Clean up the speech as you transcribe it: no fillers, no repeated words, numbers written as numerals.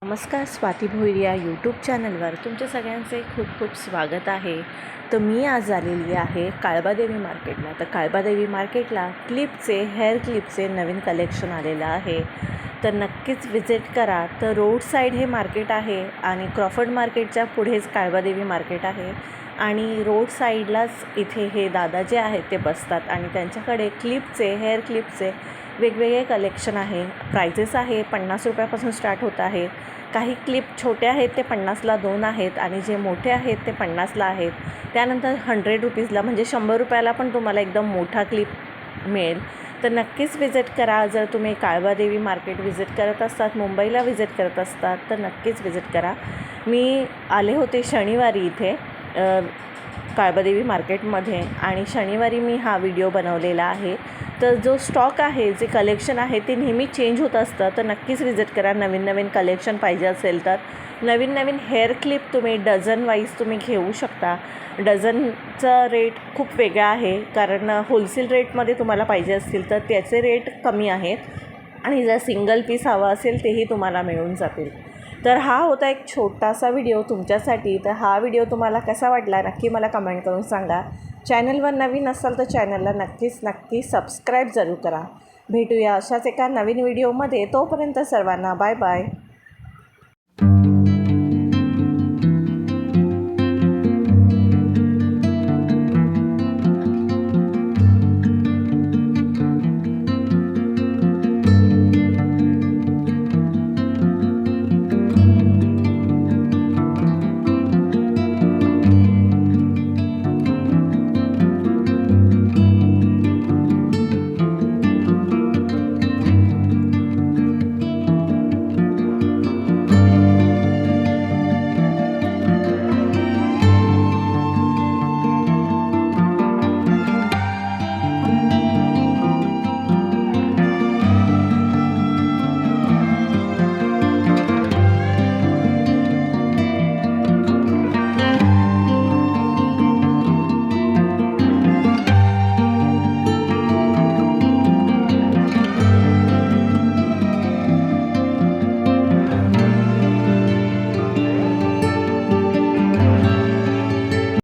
नमस्कार, स्वाती भोईर या यूट्यूब चॅनलवर तुमच्या सगळ्यांचे खूप खूप स्वागत आहे. तर मी आज आलेली आहे काळबादेवी मार्केटला. तर काळबादेवी मार्केटला हेअर क्लिपचे नवीन कलेक्शन आलेलं आहे. तर नक्कीच विजिट करा. तर रोड साईड हे मार्केट आहे आणि क्रॉफर्ड मार्केटच्या पुढेच काळबादेवी मार्केट आहे आणि रोड साईडलाच इथे हे दादा जे आहेत ते बसतात आणि त्यांच्याकडे हेअर क्लिपचे वेगवेगळे कलेक्शन आहे. प्राइजेस आहे 50 रुपयापासून स्टार्ट होत आहे. काही क्लिप छोटे आहेत ते 50ला 2 आहेत आणि जे मोठे आहेत ते 50ला आहेत. त्यानंतर 100 रुपीजला म्हणजे 100 रुपयाला पण तुम्हाला एकदम मोठा क्लिप मिळेल. तर नक्कीच विजिट करा. जर तुम्ही काळबादेवी मार्केट विजिट करत असतात, मुंबईला विजिट करत असतात तर नक्कीच विजिट करा. मी आले होते शनिवारी इथे काळबादेवी मार्केटमध्ये आणि शनिवारी मी हा व्हिडिओ बनवलेला आहे. तर जो स्टॉक आहे, जे कलेक्शन आहे ते नेहमी चेंज होत असतं. तर नक्कीच विजिट करा. नवीन कलेक्शन पाहिजे असेल तर नवीन हेअर क्लिप तुम्ही डझन वाईज तुम्ही घेऊ शकता. डझनचा रेट खूप वेगळा आहे कारण होलसेल रेटमध्ये तुम्हाला पाहिजे असतील तर त्याचे रेट कमी आहेत आणि जर सिंगल पीस हवा असेल तेही तुम्हाला मिळून जातील. तर हा होता एक छोटासा व्हिडिओ तुमच्यासाठी. तर हा व्हिडिओ तुम्हाला कसा वाटला नक्की मला कमेंट करून सांगा. चॅनलवर नवीन असाल तर चॅनलला नक्की सबस्क्राईब जरूर करा. भेटूया अशाच एका नवीन व्हिडिओमध्ये. तोपर्यंत सर्वांना बाय बाय.